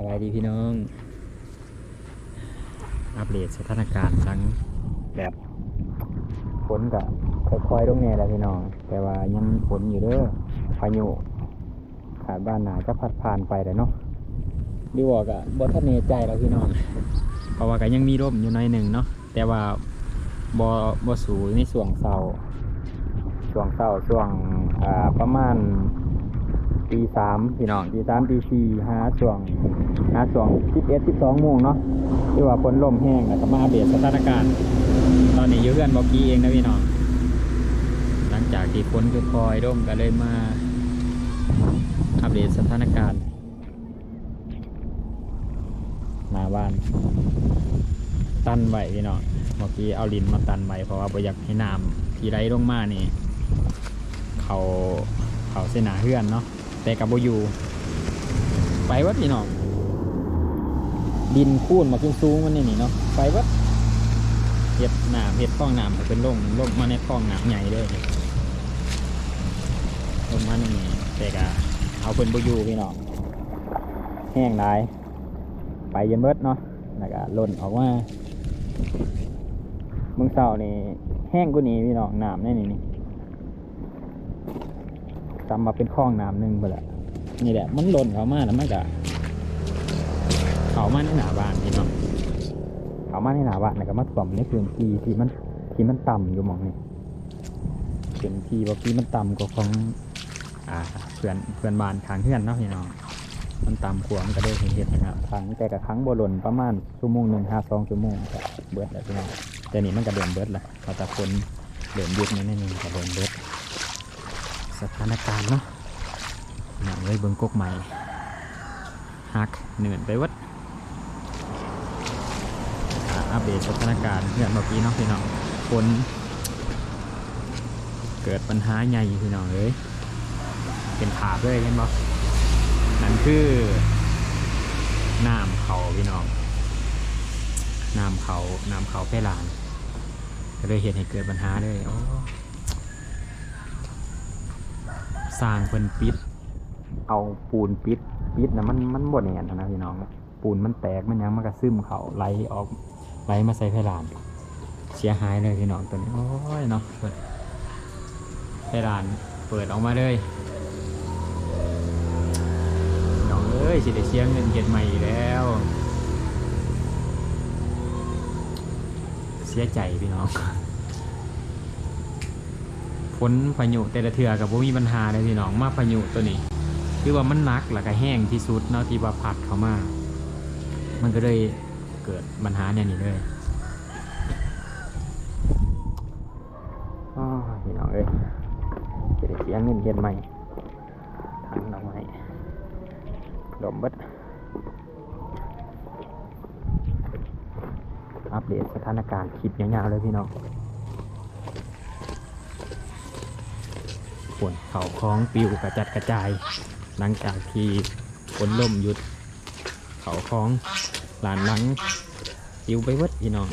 สบายดีพี่น้องอัปเดตสถานการณ์หลังแบบฝนกับค่อยๆลงแน่แล้วพี่น้องแต่ว่ายังมีฝนอยู่เด้อพายุขาดบ้านหนาจะพัดผ่านไปแต่เนาะดีว่ากับ่ทันแน่ใจแล้วพี่น้องเพราะว่าก็ยังมีลมอยู่หน่อยหนึ่งเนาะแต่ว่าบ่สูงในช่วงเช้าช่วงประมาณตี 3พี่น้องตี 3ตี 4หาช่วง11 12 โมงเนาะที่ว่าฝนลมแห้งแล้วก็มาอัปเดตสถานการณ์ตอนนี้อยู่เพื่อนบอกกี้เองนะพี่น้องหลังจากที่ฝนค่อยๆร่มก็เลยมาอัปเดตสถานการณ์หน้าบ้านตันไว้พี่น้องเมื่อกี้เอาลิ้นมาตันไว้เพราะว่าบ่อยากให้น้ำที่ไหลลงมานี่เขาเส้นหนาเฮือนเนาะแต่กับโบอยู่ไปวัดพี่น้องดินคูนมาขึ้นสูงมันนี่เนาะไปวัดเห็ดหนามเห็ดคลองหนามเป็นลงมาในคลองหนามใหญ่เลยลงมานี่แต่กะเอาเป็นโบอยู่พี่น้องแห้งได้ไปเย็นเบิดเนาะแล้วก็ล่นออกมาเมืองเสานี่แห้งกว่านี้พี่น้องหนามนี่จำมาเป็นคลองน้ำหนึ่งไปละนี่แหละมันหล่นเขามาแล้วมันก็เขามาในหน้าบ้านพี่น้องเขามาในหน้าบ้านแล้วก็มาถ่วมในพื้นที่ที่มันต่ำอยู่มองนี่พื้นที่บางทีมันต่ำกว่าของเพื่อนบ้านทางเพื่อนเนาะพี่น้องมันต่ำกว่ามันก็ได้เห็นนะครับครั้งแต่กับครั้งบ่หล่นประมาณ1 2 ชั่วโมงก็เบิดแล้วพี่น้องแต่นี่มันก็เดินเบิดละพอตะคนเดินยุบนิดนึงก็เดินเบิดสถานการณ์เนาะหนังเลยเบิ้งกกใหม่ฮักเหนื่อยไปวัดอัปเดตสถานการณ์เมื่อกี้เนาะพี่น้องฝนเกิดปัญหาใหญ่พี่น้องเลยเป็นขาด้วยเห็นบ่นั่นคือน้ำเขาพี่น้องน้ำเขาแพร่ลานก็เลยเห็นให้เกิดปัญหาเลยโอ้สร้างเพิ่นปิดเอาปูนปิดนะมันบ่แน่นนะพี่น้องปูนมันแตกมันยังมันก็ซึมเขาไหลมาใส่เพดานเสียหายเลยพี่น้องตัวนี้โอ้ยเนาะเพดานเปิดออกมาเลยน้องเอ้ยสิได้เสียเงินเก็บใหม่แล้วเสียใจพี่น้องฝนพายุแต่ละเทือกับว่ามีปัญหาเลยพี่น้องมาพายุตัวนี้คือว่ามันหนักแล้วก็แห้งที่สุดเนาะที่ว่าพัดเข้ามามันก็เลยเกิดปัญหาเนี่ยนี่เลยพี่น้องเอ้ยจะได้เสียเงินเย็นใหม่ทางดอกไม้ดมบัดอัปเดตสถานการณ์คลิปยาวๆเลยพี่น้องฝนเขาคล้องปิวกระจัดกระจายหลังจากที่ฝนล่มหยุดเขาคล้องหลานหลังปิวไปวัดพี่น้อง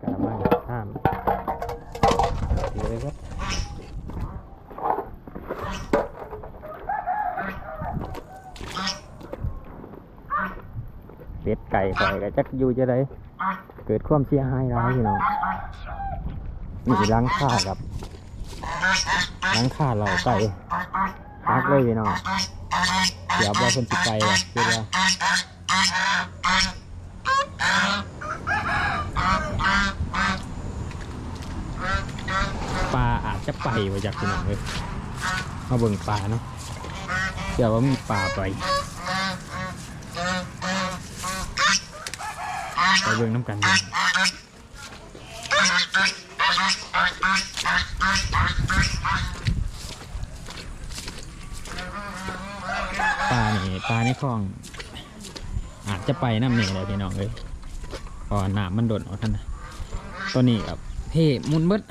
กระมังข้ามปิวไปวัดเป็ดไก่ข่อยก็จักอยู่จะได้เกิดความเสียหายร้ายพี่น้องนี่ล้างข้ากับล้างข้าเราไก่ฮักเลยพี่น้องเดี๋ยวบอกคนสิไปอ่ะคือว่าปลาอาจจะไปมาจากพี่น้องเลยมาเบิ่งปลาเนาะเดี๋ยวว่ามีปลาไปเบิ่งน้ำกันปลาในคลองอาจจะไปน้ำเหนียวเลยพี่น้องเลยพอน้ำมันโดดออกท่านนะตัวนี้ครับเพ่มุนเบิด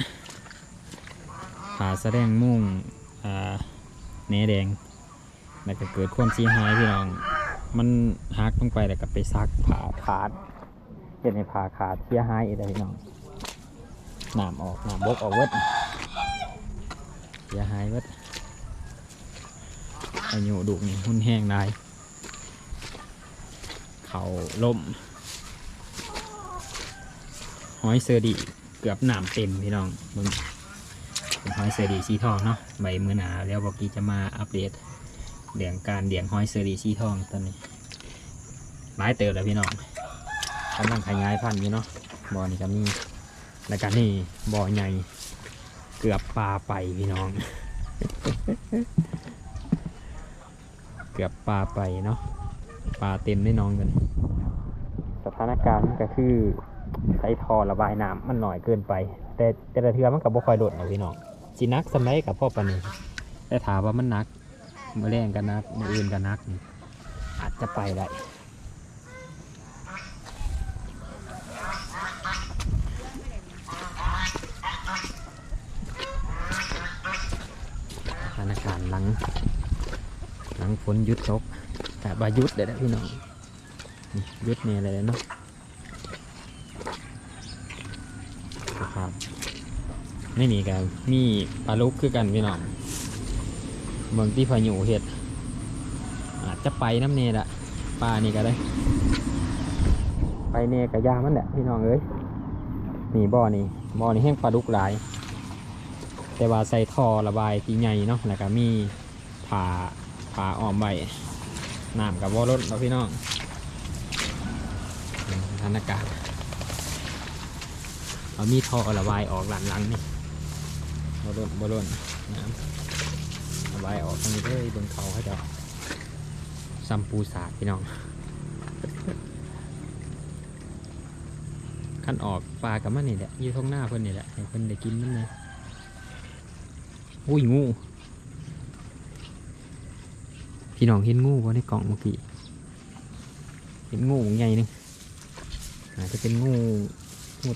ผาแสดงมุ่งเนื้อแดงแล้วก็เกิดความเสียหายพี่น้องมันหักลงไปแล้วก็ไปซักผ่าขาดเห็นในผ่าขาดเสียหายอีกเลยพี่น้องน้ำบกออกเบิดเสียหายเบิด พายุดุนี่หุ่นแห้งได้เขาล่มหอยเซอร์ดีเกือบหนามเต็มพี่น้องมึงหอยเซอร์ดีสีทองเนาะใบมือหนาแล้วบอกกี้จะมาอัปเดตเรื่องการเลี้ยงหอยเซอร์ดีสีทองตอนนี้หลายเติบแล้วพี่น้องกำลังขยายพันธุ์อยู่เนาะบ่อนี่ก็มีแล้วก็นี่บ่อใหญ่เกือบปลาไปพี่น้อง เกือบปลาไปเนาะปลาเต็มได้น้องกันสถานการณ์ก็คือใช้ท่อระบายน้ำมันหน่อยเกินไปแต่ละเทือมันกับบ่ค่อยโดดเอาพี่น้องสินักสำไรกับพ่อปานนี้แต่ถามว่ามันนักมือแรงกันนักมืออื่นกันนักอาจจะไปได้สถานการณ์หลังฝนหยุดตกแต่บายุดเด็ดพี่น้องหยุดเนี่ยเลยเนาะครับไม่มีกันมีปลาลุกคือกันพี่น้องเมืองที่พายุเห็ดอาจจะไปน้ำเนยละปลานี่ก็ได้ไปเนยกับยามันแหละพี่น้องเอ้ยนี่บ่อนี่แห้งปลาลุกหลายแต่ว่าใส่ท่อระบายที่ใหญ่เนาะแล้วก็มีผ่าอ้อมใบน้ำกับวอลล์เราพี่น้องสถานการณ์เอามีท่อระบายออกหลังนี่บอลล์น้ำระบายออกตรงนี้เลยบนเขาให้เจ้าซัมปูสาดพี่น้องขั้นออกปลากับมันนี่แหละยืดท้องหน้าเพิ่นนี่แหละให้เพิ่นได้กินมันเลยอุ้ยงูพี่น้องเห็นงูว่าในกล่องเมื่อกี้เห็นงูใหญ่นึงอาจจะเป็นงู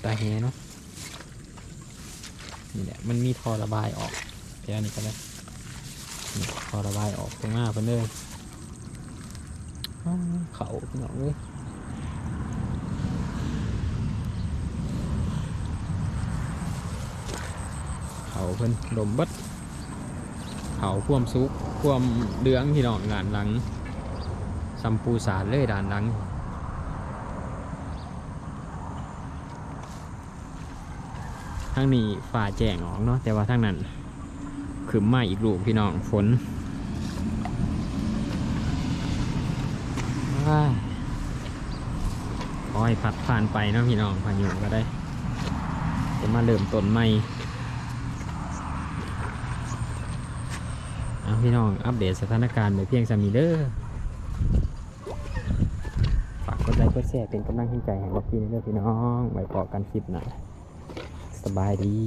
ตาแหเนาะนี่แหละมันมีท่อระบายออกแค่นี้ก็ได้ท่อระบายออกตรงหน้าเพิ่นเลยเขาพี่น้องเลยเขาเพิ่นดมบัดเขาพ่วมซุกพ่วมเดืองพี่น้องด่านหลังซัมปูสาดเลยด่านหลังทางนี้ฝ่าแจ้งออกเนาะแต่ว่าทางนั้นขึ้นมาอีกลูกพี่น้องฝนขอให้พัดผ่านไปเนาะพี่น้องพายุก็ได้จะมาเริ่มต้นใหม่พี่น้องอัปเดตสถานการณ์ไปเพียงสามีเด้อฝากกดไลค์กดแชร์เป็นกำลังใจให้บอกกี้เด้อพี่น้องไว้พอกันคลิปหน้าสบายดี